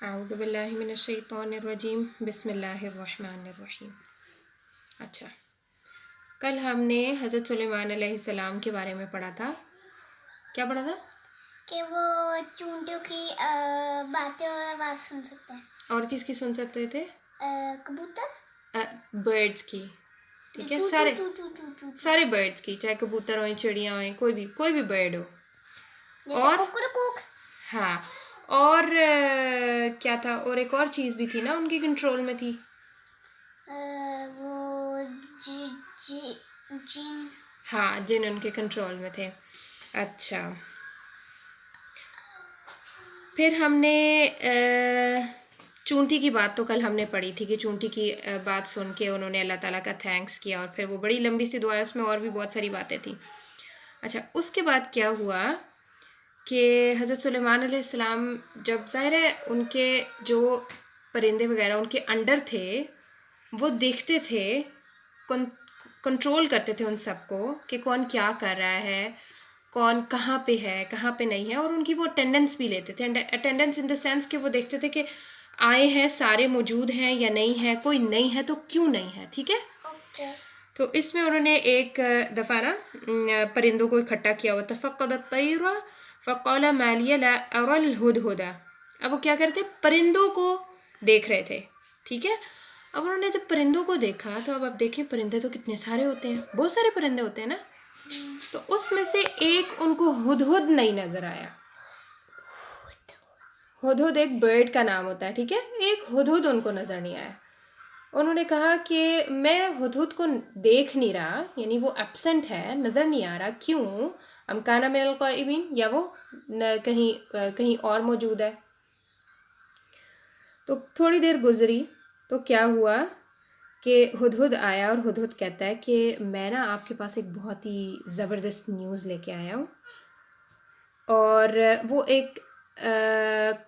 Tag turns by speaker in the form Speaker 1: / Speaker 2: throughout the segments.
Speaker 1: اعوذ باللہ من الشیطان الرجیم بسم اللہ الرحمن الرحیم. اچھا، کل ہم نے حضرت سلیمان علیہ السلام کے بارے میں پڑھا تھا. کیا پڑھا تھا؟
Speaker 2: کہ وہ چونٹیوں کی باتیں اور آواز سن سکتے ہیں.
Speaker 1: اور کس کی سن سکتے تھے؟
Speaker 2: کبوتر،
Speaker 1: برڈز کی. ٹھیک ہے، سارے برڈز کی، چاہے کبوتر ہوئیں، چڑیاں ہوئیں، کوئی بھی برڈ ہو. اور ہاں، اور کیا تھا؟ اور ایک اور چیز بھی تھی نا ان کی کنٹرول میں تھی.
Speaker 2: وہ جن.
Speaker 1: ہاں، جن ان کے کنٹرول میں تھے. اچھا، پھر ہم نے چونٹی کی بات تو کل ہم نے پڑھی تھی کہ چونٹی کی بات سن کے انہوں نے اللہ تعالیٰ کا تھینکس کیا، اور پھر وہ بڑی لمبی سی دعا ہے، اس میں اور بھی بہت ساری باتیں تھیں. اچھا، اس کے بعد کیا ہوا کہ حضرت سلیمان علیہ السلام جب ظاہر ہے ان کے جو پرندے وغیرہ ان کے انڈر تھے وہ دیکھتے تھے، کنٹرول کرتے تھے ان سب کو کہ کون کیا کر رہا ہے، کون کہاں پہ ہے، کہاں پہ نہیں ہے. اور ان کی وہ اٹینڈنس بھی لیتے تھے. اٹینڈنس ان دا سینس کہ وہ دیکھتے تھے کہ آئے ہیں، سارے موجود ہیں یا نہیں ہے، کوئی نہیں ہے تو کیوں نہیں ہے. ٹھیک ہے، تو اس میں انہوں نے ایک دفعہ نا پرندوں کو اکٹھا کیا ہوا. تفقد الطیر فقال ما لی لا ارى الهدهد. اب وہ کیا کرتے؟ پرندوں کو دیکھ رہے تھے. ٹھیک ہے، اب انہوں نے جب پرندوں کو دیکھا تو اب آپ دیکھیں پرندے تو کتنے سارے ہوتے ہیں، بہت سارے پرندے ہوتے ہیں نا. تو اس میں سے ایک ان کو ہدہد نہیں نظر آیا. ہدہد ایک برڈ کا نام ہوتا ہے. ٹھیک ہے، ایک ہدہد ان کو نظر نہیں آیا. انہوں نے کہا کہ میں ہدہد کو دیکھ نہیں رہا، یعنی وہ ایبسنٹ ہے، نظر نہیں آ رہا. کیوں؟ ام کان من الغائبین، یا وہ کہیں اور موجود ہے. تو تھوڑی دیر گزری تو کیا ہوا کہ ہدہد آیا، اور ہدہد کہتا ہے کہ میں نا آپ کے پاس ایک بہت ہی زبردست نیوز لے کے آیا ہوں. اور وہ ایک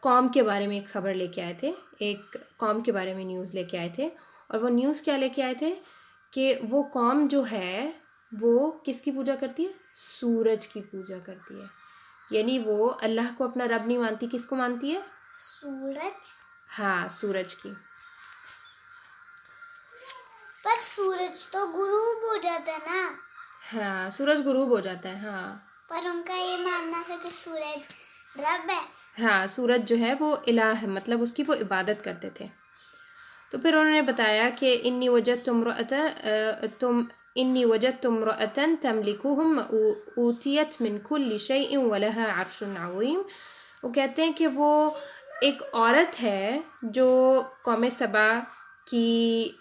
Speaker 1: قوم کے بارے میں ایک خبر لے کے آئے تھے، ایک قوم کے بارے میں نیوز لے کے آئے تھے. اور وہ نیوز کیا لے کے آئے تھے کہ وہ قوم جو ہے وہ کس کی پوجا کرتی ہے؟ سورج کی پوجا کرتی ہے. یعنی وہ اللہ کو اپنا رب نہیں مانتی. کس کو مانتی ہے؟
Speaker 2: سورج.
Speaker 1: ہاں، سورج کی.
Speaker 2: پر سورج تو غروب ہو جاتا ہے نا.
Speaker 1: ہاں، سورج غروب ہو جاتا ہے. ہاں،
Speaker 2: پر ان کا یہ ماننا تھا کہ سورج رب ہے.
Speaker 1: ہاں، سورج جو ہے وہ الہ ہے، مطلب اس کی وہ عبادت کرتے تھے. تو پھر انہوں نے بتایا کہ انی وجدت امرأة تملکهم اوتیت من کل شیء ولها عرش عظیم. وہ کہتے ہیں کہ وہ ایک عورت ہے جو قوم سبا کی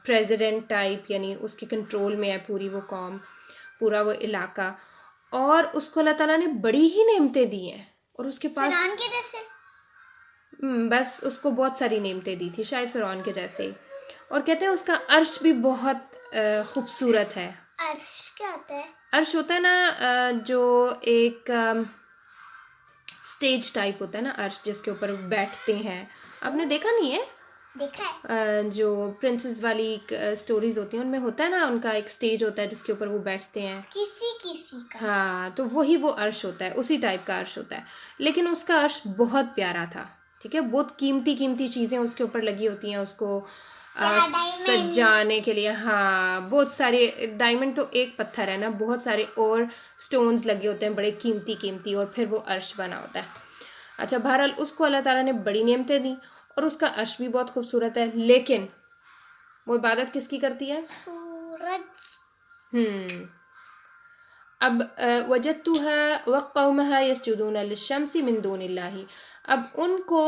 Speaker 1: پریزیڈنٹ ٹائپ، یعنی اس کے کنٹرول میں ہے پوری وہ قوم، پورا وہ علاقہ. اور اس کو اللہ تعالیٰ نے بڑی ہی نعمتیں دی ہیں، اور اس کے پاس
Speaker 2: فرعون کے جیسے
Speaker 1: بس اس کو بہت ساری نعمتیں دی تھی، شاید فرعون کے جیسے ہی. اور کہتے ہیں اس کا عرش بھی بہت خوبصورت ہے.
Speaker 2: عرش کیا ہوتا ہے؟
Speaker 1: عرش ہوتا ہے نا جو ایک سٹیج ٹائپ ہوتا ہے نا عرش، جس کے اوپر بیٹھتے ہیں. آپ نے دیکھا نہیں ہے؟
Speaker 2: دیکھا ہے.
Speaker 1: جو پرنسز والی سٹوریز ہوتی ہیں ان میں ہوتا ہے نا ان کا ایک سٹیج ہوتا ہے جس کے اوپر وہ بیٹھتے ہیں
Speaker 2: کسی کا.
Speaker 1: ہاں، تو وہی وہ عرش ہوتا ہے، اسی ٹائپ کا عرش ہوتا ہے. لیکن اس کا عرش بہت پیارا تھا. ٹھیک ہے، بہت قیمتی چیزیں اس کے اوپر لگی ہوتی ہیں اس کو سجانے کے لیے. ہاں، بہت سارے ڈائمنڈ تو ایک پتھر ہے نا، بہت سارے اور سٹونز لگے ہوتے ہیں بڑے قیمتی، اور پھر وہ عرش بنا ہوتا ہے. اچھا، بہرحال اس کو اللہ تعالیٰ نے بڑی نعمتیں دی، اور اس کا عرش بھی بہت خوبصورت ہے. لیکن وہ عبادت کس کی کرتی ہے؟
Speaker 2: سورج.
Speaker 1: اب وجدتها وقومها يسجدون للشمس من دون اللہ. اب ان کو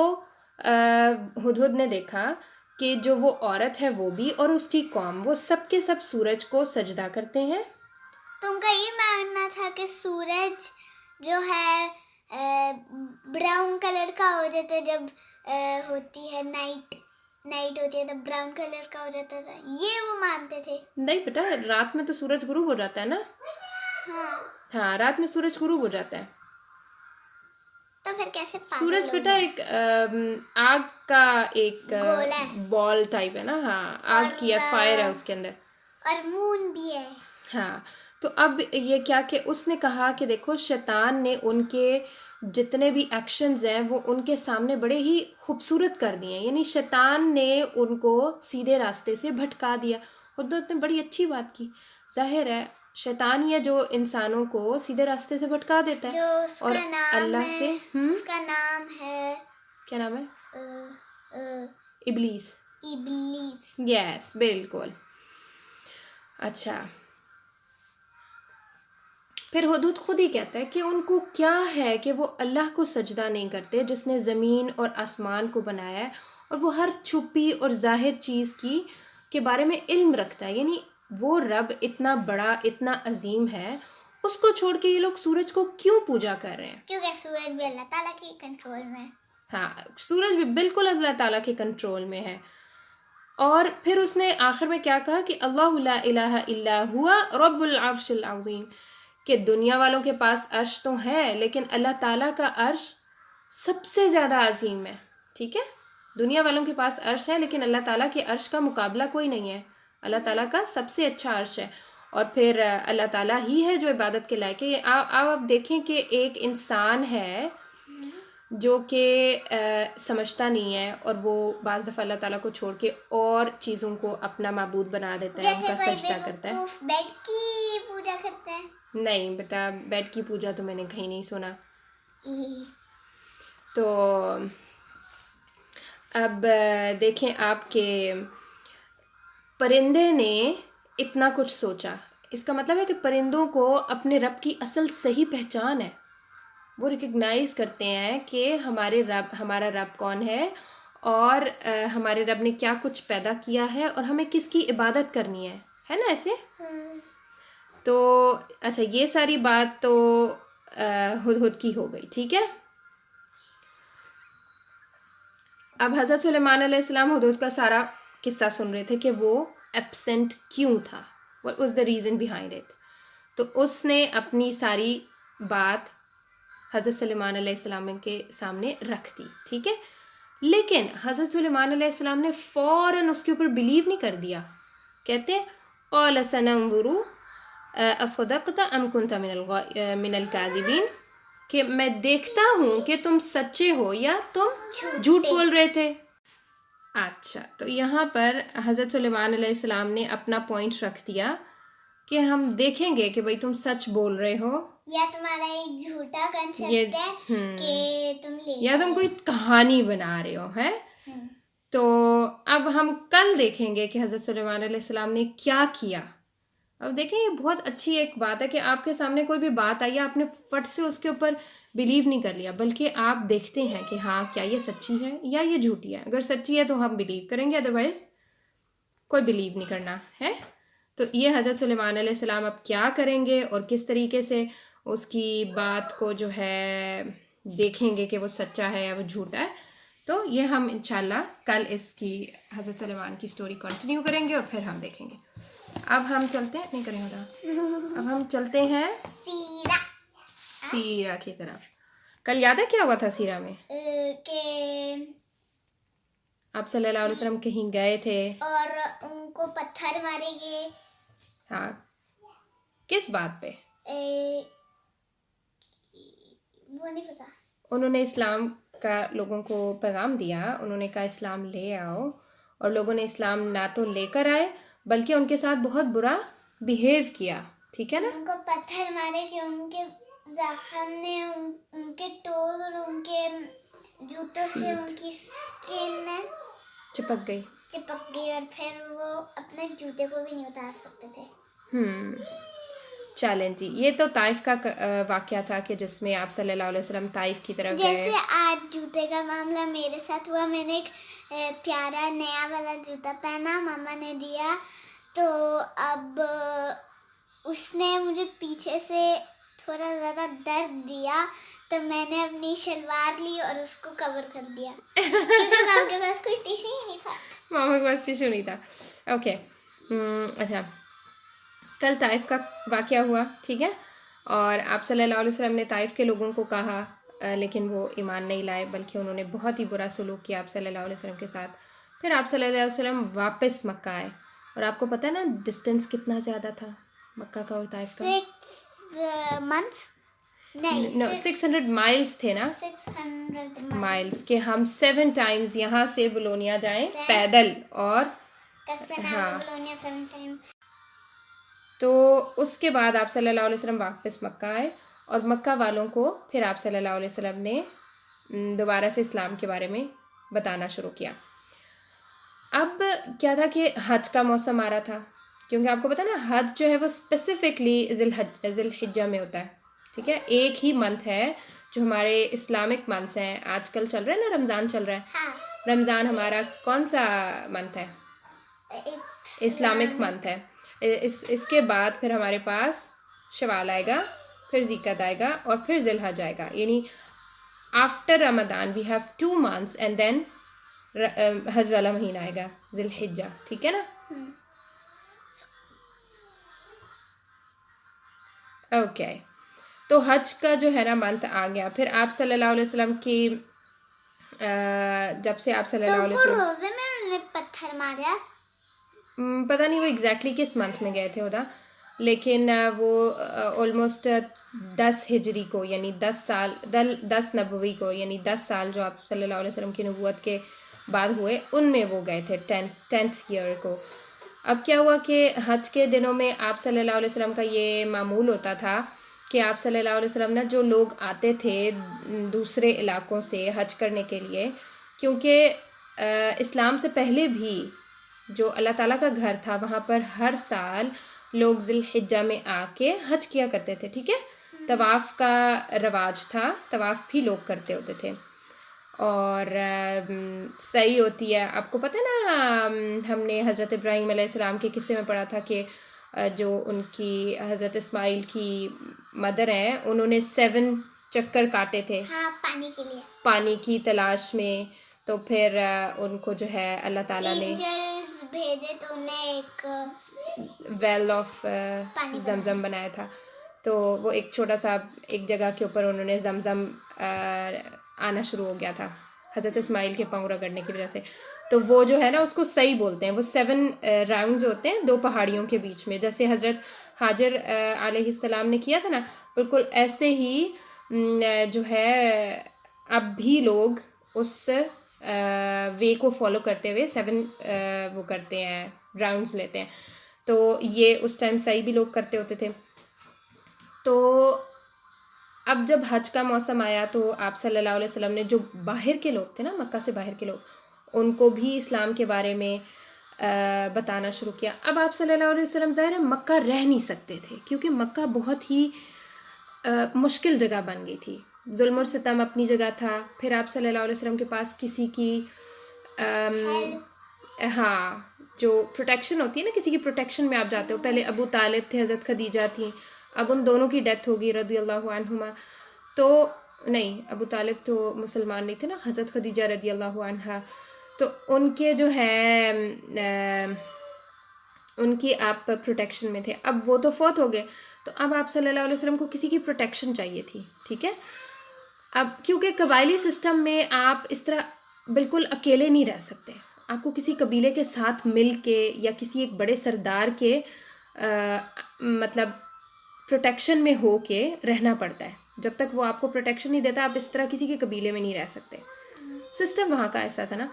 Speaker 1: ہدہد نے دیکھا کہ جو وہ عورت ہے وہ بھی اور اس کی قوم، وہ سب کے سب سورج کو سجدہ کرتے ہیں.
Speaker 2: تم کا یہ ماننا تھا کہ سورج جو ہے براؤن کلر کا ہو جاتا ہے جب ہوتی ہے نائٹ ہوتی ہے تب براؤن کلر کا ہو جاتا تھا، یہ وہ مانتے تھے.
Speaker 1: نہیں بیٹا، رات میں تو سورج غروب ہو جاتا ہے نا. ہاں، رات میں سورج غروب ہو جاتا ہے.
Speaker 2: تو پھر کیسے
Speaker 1: سورج بیٹا ایک آگ کا ایک بال ٹائپ ہے نا. ہاں، آگ کی ہے، فائر ہے اس کے اندر.
Speaker 2: اور مون بھی ہے.
Speaker 1: ہاں، تو اب یہ کیا کہ اس نے کہا کہ دیکھو شیطان نے ان کے جتنے بھی ایکشنز ہیں وہ ان کے سامنے بڑے ہی خوبصورت کر دیے ہیں. یعنی شیطان نے ان کو سیدھے راستے سے بھٹکا دیا. حدود نے بڑی اچھی بات کی. ظاہر ہے شیطان ہی ہے جو انسانوں کو سیدھے راستے سے بھٹکا دیتا ہے.
Speaker 2: جو اس
Speaker 1: اور
Speaker 2: کا نام
Speaker 1: اللہ
Speaker 2: ہے
Speaker 1: سے
Speaker 2: اس کا نام ہے
Speaker 1: کیا نام ہے؟ ابلیس.
Speaker 2: ابلیس.
Speaker 1: یس بالکل. اچھا پھر حدود خود ہی کہتا ہے کہ ان کو کیا ہے کہ وہ اللہ کو سجدہ نہیں کرتے جس نے زمین اور آسمان کو بنایا ہے اور وہ ہر چھپی اور ظاہر چیز کی کے بارے میں علم رکھتا ہے. یعنی وہ رب اتنا بڑا اتنا عظیم ہے, اس کو چھوڑ کے یہ لوگ سورج کو کیوں پوجا کر رہے ہیں؟
Speaker 2: کیونکہ سورج بھی اللہ تعالیٰ کے کنٹرول میں.
Speaker 1: ہاں سورج بھی بالکل اللہ تعالیٰ کے کنٹرول میں ہے. اور پھر اس نے آخر میں کیا کہا کہ اللہ لا الہ الا ہوا رب العرش العظیم, کہ دنیا والوں کے پاس عرش تو ہے لیکن اللہ تعالیٰ کا عرش سب سے زیادہ عظیم ہے. ٹھیک ہے, دنیا والوں کے پاس عرش ہے لیکن اللہ تعالیٰ کے عرش کا مقابلہ کوئی نہیں ہے. اللہ تعالیٰ کا سب سے اچھا عرش ہے. اور پھر اللہ تعالیٰ ہی ہے جو عبادت کے لائق ہے. آپ دیکھیں کہ ایک انسان ہے جو کہ سمجھتا نہیں ہے اور وہ بعض دفعہ اللہ تعالیٰ کو چھوڑ کے اور چیزوں کو اپنا معبود بنا دیتا ہے, ان کا سجدہ کرتا ہے.
Speaker 2: بیڈ کی پوجا کرتے ہیں.
Speaker 1: نہیں بیٹا, بیڈ کی پوجا تو میں نے کہیں نہیں سنا. تو اب دیکھیں آپ کے پرندے نے اتنا کچھ سوچا, اس کا مطلب ہے کہ پرندوں کو اپنے رب کی اصل صحیح پہچان ہے. وہ ریکگنائز کرتے ہیں کہ ہمارا رب کون ہے اور ہمارے رب نے کیا کچھ پیدا کیا ہے اور ہمیں کس کی عبادت کرنی ہے نا ایسے. تو اچھا یہ ساری بات تو ہدہد کی ہو گئی. ٹھیک ہے, اب حضرت سلیمان علیہ السلام ہدہد کا سارا قصہ سن رہے تھے کہ وہ ایبسنٹ کیوں تھا, what was the reason behind it. تو اس نے اپنی ساری بات حضرت سلیمان علیہ السلام کے سامنے رکھ دی. ٹھیک ہے, لیکن حضرت سلیمان علیہ السلام نے فوراً اس کے اوپر بلیو نہیں کر دیا. کہتے ہیں قال سننظر اصدقت ام كنت من الكاذبین, کہ میں دیکھتا ہوں کہ تم سچے ہو یا تم جھوٹ بول رہے تھے. اچھا تو یہاں پر حضرت سلیمان علیہ السلام نے اپنا پوائنٹ رکھ دیا کہ ہم دیکھیں گے کہ بھئی تم سچ بول رہے ہو
Speaker 2: یا تمہارا ایک جھوٹا کنسپٹ ہے کہ تم
Speaker 1: یا تم کوئی کہانی بنا رہے ہو ہے. تو اب ہم کل دیکھیں گے کہ حضرت سلیمان علیہ السلام نے کیا کیا. اب دیکھیں یہ بہت اچھی ایک بات ہے کہ آپ کے سامنے کوئی بھی بات آئی ہے, آپ نے فٹ سے اس کے اوپر بلیو نہیں کر لیا, بلکہ آپ دیکھتے ہیں کہ ہاں کیا یہ سچی ہے یا یہ جھوٹی ہے. اگر سچی ہے تو ہم بلیو کریں گے, ادروائز کوئی بلیو نہیں کرنا ہے. تو یہ حضرت سلیمان علیہ السلام اب کیا کریں گے اور کس طریقے سے اس کی بات کو جو ہے دیکھیں گے کہ وہ سچا ہے یا وہ جھوٹا ہے. تو یہ ہم انشاءاللہ کل اس کی حضرت سلیمان کی سٹوری کنٹینیو کریں گے اور پھر ہم دیکھیں گے. اب ہم چلتے ہیں, نہیں کریں گے, اب ہم چلتے ہیں سیرہ کی طرف. کل یاد ہے کیا ہوا تھا سیرہ میں؟
Speaker 2: کہ
Speaker 1: آپ صلی اللہ علیہ وسلم کہیں گئے تھے
Speaker 2: اور ان کو پتھر مارے گئے.
Speaker 1: ہاں کس بات پہ؟
Speaker 2: وہ نہیں پتا.
Speaker 1: انہوں نے اسلام کا لوگوں کو پیغام دیا, انہوں نے کہا اسلام لے آؤ, اور لوگوں نے اسلام نہ تو لے کر آئے بلکہ ان کے ساتھ بہت برا بیہیو کیا. ٹھیک ہے نا,
Speaker 2: ان کو پتھر مارے کہ ان کے زخم نے ان کے ٹوز اور ان کے جوتوں سے ان کی سکن
Speaker 1: چپک گئی
Speaker 2: اور پھر وہ اپنے جوتے کو بھی نہیں اتار سکتے تھے.
Speaker 1: چلیں جی, یہ تو طائف کا واقعہ تھا کہ جس میں آپ صلی اللہ علیہ وسلم طائف کی طرف گئے.
Speaker 2: جیسے آج جوتے کا معاملہ میرے ساتھ ہوا, میں نے ایک پیارا نیا والا جوتا پہنا, ماما نے دیا, تو اب اس نے مجھے پیچھے سے تھوڑا زیادہ درد دیا, تو میں نے اپنی شلوار لی اور اس کو کور کر دیا کیونکہ ماما کے پاس کوئی ٹیشو ہی نہیں تھا.
Speaker 1: ماما کے پاس ٹیشو نہیں تھا. اوکے اچھا, کل طائف کا واقعہ ہوا. ٹھیک ہے, اور آپ صلی اللہ علیہ وسلم نے طائف کے لوگوں کو کہا لیکن وہ ایمان نہیں لائے, بلکہ انہوں نے بہت ہی برا سلوک کیا آپ صلی اللہ علیہ وسلم کے ساتھ. پھر آپ صلی اللہ علیہ وسلم واپس مکہ آئے, اور آپ کو پتہ ہے نا ڈسٹینس کتنا زیادہ تھا مکہ کا اور طائف کا؟
Speaker 2: 6 months.
Speaker 1: نو 600 مائلس تھے نا,
Speaker 2: 600
Speaker 1: مائلس, کہ ہم 7 ٹائمز یہاں سے بولونیا جائیں پیدل, اور
Speaker 2: کسٹنازو بولونیا 7 times.
Speaker 1: تو اس کے بعد آپ صلی اللہ علیہ وسلم واپس مکہ آئے, اور مکہ والوں کو پھر آپ صلی اللہ علیہ وسلم نے دوبارہ سے اسلام کے بارے میں بتانا شروع کیا. اب کیا تھا کہ حج کا موسم آ رہا تھا, کیونکہ آپ کو پتہ نا حج جو ہے وہ اسپیسیفکلی ذی الحجہ میں ہوتا ہے, ٹھیک ہے. ایک ہی منتھ ہے جو ہمارے اسلامک منتھس ہیں. آج کل چل رہا ہے نا رمضان چل رہا ہے,
Speaker 2: ہاں
Speaker 1: رمضان ہمارا کون سا منتھ ہے؟ اسلامک منتھ ہے. اس کے بعد پھر ہمارے پاس شوال آئے گا, پھر ذیقعد آئے گا, اور پھر ذی الحج آئے گا. یعنی after Ramzan we have 2 months and then حج والا مہینہ آئے گا ذی الحجہ, ٹھیک ہے نا. اوکے, تو حج کا جو ہے نا منتھ آ گیا. پھر آپ صلی اللہ علیہ وسلم کی جب سے آپ صلی اللہ علیہ
Speaker 2: وہ
Speaker 1: وسلم,
Speaker 2: روزے میں انہوں نے پتھر مارا,
Speaker 1: پتہ نہیں وہ ایگزیکٹلی کس منتھ میں گئے تھے خدا, لیکن وہ آلموسٹ 10 ہجری کو, یعنی 10 نبوی کو, یعنی 10 سال جو آپ صلی اللہ علیہ وسلم کی نبوت کے بعد ہوئے, ان میں وہ گئے تھے 10th ایئر کو. اب کیا ہوا کہ حج کے دنوں میں آپ صلی اللہ علیہ وسلم کا یہ معمول ہوتا تھا کہ آپ صلی اللہ علیہ وسلم نا, جو لوگ آتے تھے دوسرے علاقوں سے حج کرنے کے لیے, کیونکہ اسلام سے پہلے بھی جو اللہ تعالیٰ کا گھر تھا وہاں پر ہر سال لوگ ذی الحجہ میں آ کے حج کیا کرتے تھے, ٹھیک ہے. طواف کا رواج تھا, طواف بھی لوگ کرتے ہوتے تھے, اور صحیح ہوتی ہے. آپ کو پتہ ہے نا, ہم نے حضرت ابراہیم علیہ السلام کے قصے میں پڑھا تھا کہ جو ان کی حضرت اسماعیل کی مدر ہیں, انہوں نے 7 چکر کاٹے تھے
Speaker 2: ہاں پانی کے لیے,
Speaker 1: پانی کی تلاش میں. تو پھر ان کو جو ہے اللہ تعالیٰ نے
Speaker 2: اینجلز بھیجے تو انہیں ایک
Speaker 1: ویل آف زمزم بنایا تھا. تو وہ ایک چھوٹا سا ایک جگہ کے اوپر انہوں نے زمزم آنا شروع ہو گیا تھا حضرت اسماعیل کے پاؤں رگڑنے کی وجہ سے. تو وہ جو ہے نا اس کو صحیح بولتے ہیں, وہ 7 راؤنڈز ہوتے ہیں 2 پہاڑیوں کے بیچ میں, جیسے حضرت حاجر علیہ السلام نے کیا تھا نا, بالکل ایسے ہی جو ہے اب بھی لوگ اس وے کو فالو کرتے ہوئے 7 وہ کرتے ہیں, راؤنڈز لیتے ہیں. تو یہ اس ٹائم صحیح بھی لوگ کرتے ہوتے تھے. تو اب جب حج کا موسم آیا تو آپ صلی اللہ علیہ وسلم نے جو باہر کے لوگ تھے نا, مکہ سے باہر کے لوگ, ان کو بھی اسلام کے بارے میں بتانا شروع کیا. اب آپ صلی اللہ علیہ وسلم ظاہر ہے مکہ رہ نہیں سکتے تھے, کیونکہ مکہ بہت ہی مشکل جگہ بن گئی تھی. ظلم و ستم اپنی جگہ تھا, پھر آپ صلی اللہ علیہ وسلم کے پاس کسی کی ہاں جو پروٹیکشن ہوتی ہے نا, کسی کی پروٹیکشن میں آپ جاتے ہو. پہلے ابو طالب تھے, حضرت خدیجہ تھیں, اب ان دونوں کی ڈیتھ ہوگی رضی اللہ عنہما. تو نہیں, ابو طالب تو مسلمان نہیں تھے نا, حضرت خدیجہ رضی اللہ عنہا, تو ان کے جو ہے ان کی آپ پروٹیکشن میں تھے. اب وہ تو فوت ہو گئے, تو اب آپ صلی اللہ علیہ وسلم کو کسی کی پروٹیکشن چاہیے تھی, ٹھیک ہے. اب کیونکہ قبائلی سسٹم میں آپ اس طرح بالکل اکیلے نہیں رہ سکتے, آپ کو کسی قبیلے کے ساتھ مل کے یا کسی ایک بڑے سردار کے مطلب پروٹیکشن میں ہو کے رہنا پڑتا ہے. جب تک وہ آپ کو پروٹیکشن نہیں دیتا, آپ اس طرح کسی کے قبیلے میں نہیں رہ سکتے. سسٹم وہاں کا ایسا تھا نا.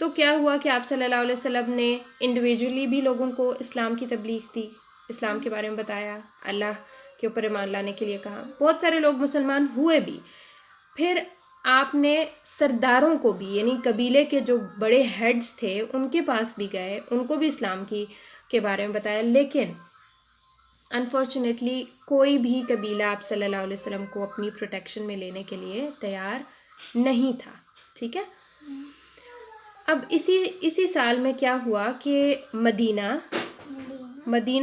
Speaker 1: تو کیا ہوا کہ آپ صلی اللہ علیہ وسلم نے انڈیویجولی بھی لوگوں کو اسلام کی تبلیغ دی, اسلام کے بارے میں بتایا, اللہ کے اوپر ایمان لانے کے لیے کہا. بہت سارے لوگ مسلمان ہوئے بھی. پھر آپ نے سرداروں کو بھی, یعنی قبیلے کے جو بڑے ہیڈز تھے ان کے پاس بھی گئے, ان کو بھی اسلام کے بارے میں بتایا. لیکن انفارچونیٹلی کوئی بھی قبیلہ آپ صلی اللہ علیہ وسلم کو اپنی پروٹیکشن میں لینے کے لیے تیار نہیں تھا, ٹھیک ہے. اب اسی سال میں کیا ہوا کہ مدینہ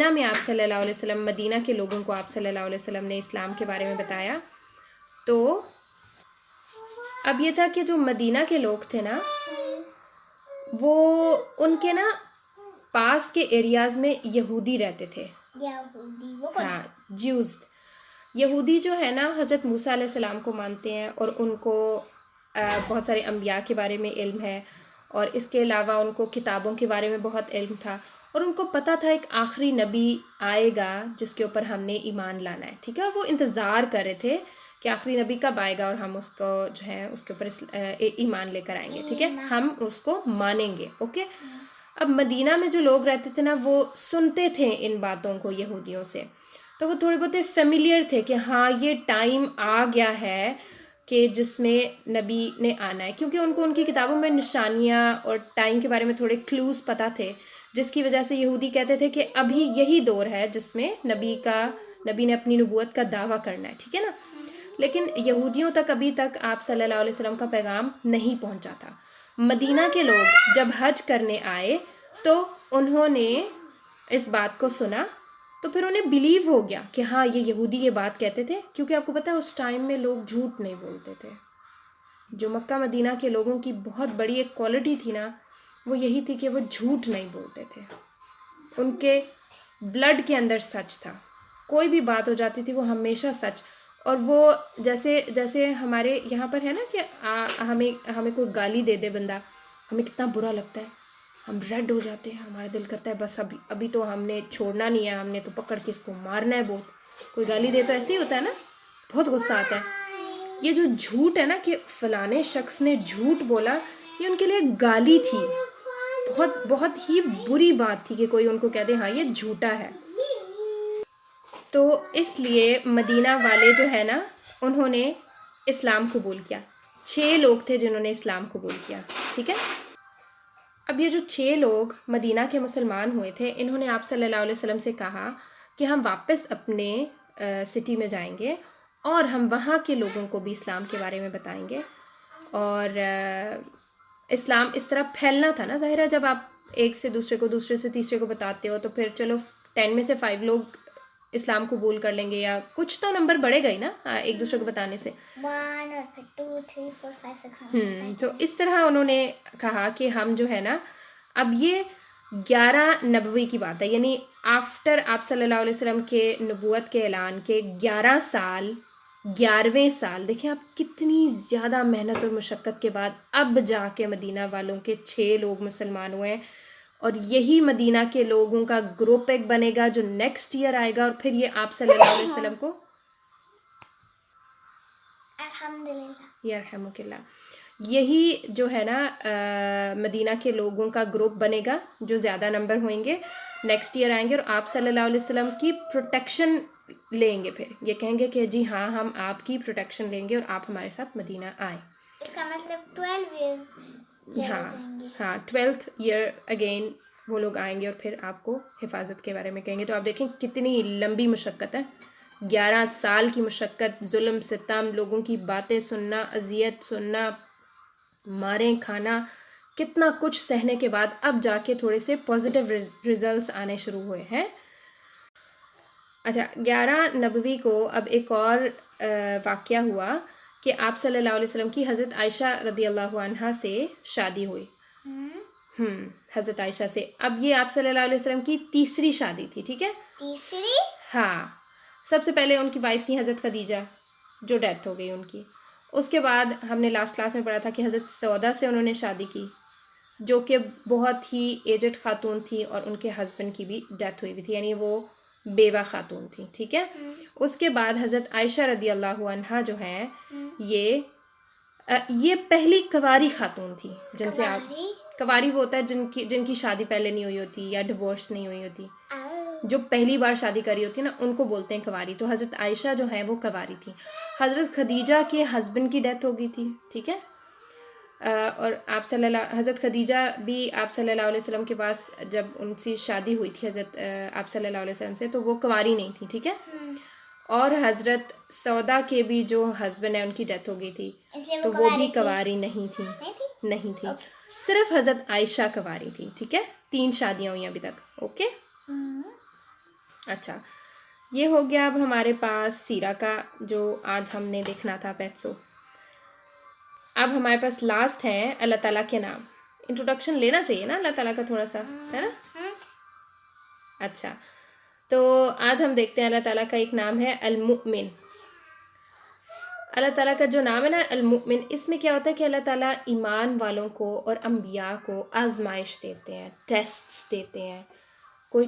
Speaker 1: میں آپ صلی اللہ علیہ وسلم, مدینہ کے لوگوں کو آپ صلی اللہ علیہ وسلم نے اسلام کے بارے میں بتایا. تو اب یہ تھا کہ جو مدینہ کے لوگ تھے نا, وہ ان کے نا پاس کے ایریاز میں یہودی رہتے تھے. ہاں, جیوز. یہودی جو ہے نا حضرت موسیٰ علیہ السلام کو مانتے ہیں, اور ان کو بہت سارے انبیاء کے بارے میں علم ہے, اور اس کے علاوہ ان کو کتابوں کے بارے میں بہت علم تھا, اور ان کو پتہ تھا ایک آخری نبی آئے گا جس کے اوپر ہم نے ایمان لانا ہے, ٹھیک ہے. اور وہ انتظار کر رہے تھے کہ آخری نبی کب آئے گا اور ہم اس کو جو ہے اس کے اوپر ایمان لے کر آئیں گے, ٹھیک ہے, ہم اس کو مانیں گے. اوکے, اب مدینہ میں جو لوگ رہتے تھے نا وہ سنتے تھے ان باتوں کو یہودیوں سے, تو وہ تھوڑے بہت فیملیئر تھے کہ ہاں یہ ٹائم آ گیا ہے کہ جس میں نبی نے آنا ہے, کیونکہ ان کو ان کی کتابوں میں نشانیاں اور ٹائم کے بارے میں تھوڑے کلوز پتہ تھے, جس کی وجہ سے یہودی کہتے تھے کہ ابھی یہی دور ہے جس میں نبی نے اپنی نبوت کا دعویٰ کرنا ہے, ٹھیک ہے نا. لیکن یہودیوں تک ابھی تک آپ صلی اللہ علیہ وسلم کا پیغام نہیں پہنچا تھا. مدینہ کے لوگ جب حج کرنے آئے تو انہوں نے اس بات کو سنا, تو پھر انہیں بیلیو ہو گیا کہ ہاں یہ یہودی یہ بات کہتے تھے, کیونکہ آپ کو پتہ ہے اس ٹائم میں لوگ جھوٹ نہیں بولتے تھے. جو مکہ مدینہ کے لوگوں کی بہت بڑی ایک کوالٹی تھی نا, وہ یہی تھی کہ وہ جھوٹ نہیں بولتے تھے. ان کے بلڈ کے اندر سچ تھا, کوئی بھی بات ہو جاتی تھی وہ ہمیشہ سچ. اور وہ جیسے ہمارے یہاں پر ہے نا کہ ہمیں کوئی گالی دے دے بندہ, ہمیں کتنا برا لگتا ہے, ہم ریڈ ہو جاتے ہیں, ہمارا دل کرتا ہے بس ابھی تو ہم نے چھوڑنا نہیں ہے, ہم نے تو پکڑ کے اس کو مارنا ہے بہت. کوئی گالی دے تو ایسے ہی ہوتا ہے نا, بہت غصہ آتا ہے. یہ جو جھوٹ ہے نا کہ فلانے شخص نے جھوٹ بولا, یہ ان کے لیے گالی تھی, بہت بہت ہی بری بات تھی کہ کوئی ان کو کہہ دے ہاں یہ جھوٹا ہے. تو اس لیے مدینہ والے جو ہے نا انہوں نے اسلام قبول کیا. 6 لوگ تھے جنہوں نے اسلام قبول کیا, ٹھیک ہے. اب یہ جو 6 لوگ مدینہ کے مسلمان ہوئے تھے, انہوں نے آپ صلی اللہ علیہ وسلم سے کہا کہ ہم واپس اپنے سٹی میں جائیں گے اور ہم وہاں کے لوگوں کو بھی اسلام کے بارے میں بتائیں گے. اور اسلام اس طرح پھیلنا تھا نا, ظاہر ہے جب آپ ایک سے دوسرے کو, دوسرے سے تیسرے کو بتاتے ہو تو پھر چلو 10 میں سے 5 لوگ اسلام قبول کر لیں گے, یا کچھ تو نمبر بڑھے گا ہی نا ایک دوسرے کو بتانے سے.
Speaker 2: 1 اور پھر 2 3 4 5 6 7
Speaker 1: تو اس طرح انہوں نے کہا کہ ہم جو ہے نا, اب یہ 11 نبوی کی بات ہے, یعنی آفٹر آپ صلی اللہ علیہ وسلم کے نبوت کے اعلان کے 11 سال, 11ویں سال, دیکھیں آپ کتنی زیادہ محنت اور مشقت کے بعد اب جا کے مدینہ والوں کے 6 لوگ مسلمان ہوئے ہیں. اور یہی مدینہ کے لوگوں کا گروپ ایک بنے گا جو نیکسٹ ایئر آئے گا, اور پھر یہ آپ صلی اللہ علیہ وسلم کو
Speaker 2: الحمدللہ
Speaker 1: یرحمک اللہ, یہی جو ہے نا مدینہ کے لوگوں کا گروپ بنے گا جو زیادہ نمبر ہوئیں گے, نیکسٹ ایئر آئیں گے اور آپ صلی اللہ علیہ وسلم کی پروٹیکشن لیں گے. پھر یہ کہیں گے کہ جی ہاں ہم آپ کی پروٹیکشن لیں گے اور آپ ہمارے ساتھ مدینہ آئیں.
Speaker 2: اس کا مطلب 12 ایئرز چلے جائیں گے.
Speaker 1: ہاں 12th ایئر اگین وہ لوگ آئیں گے اور پھر آپ کو حفاظت کے بارے میں کہیں گے. تو آپ دیکھیں کتنی لمبی مشقت ہے, 11 سال کی مشقت, ظلم ستم, لوگوں کی باتیں سننا, اذیت سننا, ماریں کھانا, کتنا کچھ سہنے کے بعد اب جا کے تھوڑے سے پازیٹیو ریزلٹس آنے شروع ہوئے ہیں. اچھا 11 نبوی کو اب ایک اور واقعہ ہوا کہ آپ صلی اللہ علیہ وسلم کی حضرت عائشہ رضی اللہ عنہا سے شادی ہوئی. حضرت عائشہ سے. اب یہ آپ صلی اللہ علیہ وسلم کی تیسری شادی تھی, ٹھیک ہے.
Speaker 2: تیسری؟
Speaker 1: ہاں, سب سے پہلے ان کی وائف تھی حضرت خدیجہ جو ڈیتھ ہو گئی ان کی. اس کے بعد ہم نے لاسٹ کلاس میں پڑھا تھا کہ حضرت سودا سے انہوں نے شادی کی جو کہ بہت ہی ایجڈ خاتون تھی اور ان کے ہسبینڈ کی بھی ڈیتھ ہوئی تھی, یعنی وہ بیوہ خاتون تھی, ٹھیک ہے. اس کے بعد حضرت عائشہ رضی اللہ عنہا جو ہیں یہ پہلی کنواری خاتون تھی, جن سے آپ کنواری وہ ہوتا ہے جن کی شادی پہلے نہیں ہوئی ہوتی یا ڈیورس نہیں ہوئی ہوتی, جو پہلی بار شادی کری ہوتی ہے نا ان کو بولتے ہیں کنواری. تو حضرت عائشہ جو ہیں وہ کنواری تھی. حضرت خدیجہ کے ہسبینڈ کی ڈیتھ ہو گئی تھی, ٹھیک ہے. اور حضرت خدیجہ بھی آپ صلی اللہ علیہ وسلم کے پاس جب ان سے شادی ہوئی تھی حضرت آپ صلی اللہ علیہ وسلم سے, تو وہ کنواری نہیں تھی, ٹھیک ہے. اور حضرت سودا کے بھی جو ہسبینڈ ہیں ان کی ڈیتھ ہو گئی تھی, تو وہ بھی کنواری نہیں تھی. صرف حضرت عائشہ کنواری تھی, ٹھیک ہے. 3 شادیاں ہوئی ابھی تک, اوکے. اچھا, یہ ہو گیا اب ہمارے پاس سیرہ کا جو آج ہم نے دیکھنا تھا پیٹسو. اب ہمارے پاس لاسٹ ہے اللہ تعالیٰ کے نام. انٹروڈکشن لینا چاہیے نا اللہ تعالیٰ کا تھوڑا سا, ہے نا. اچھا, تو آج ہم دیکھتے ہیں اللہ تعالیٰ کا ایک نام ہے المؤمن. اللہ تعالیٰ کا جو نام ہے نا المؤمن, اس میں کیا ہوتا ہے کہ اللہ تعالیٰ ایمان والوں کو اور انبیاء کو آزمائش دیتے ہیں, ٹیسٹس دیتے ہیں, کوئی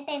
Speaker 2: 10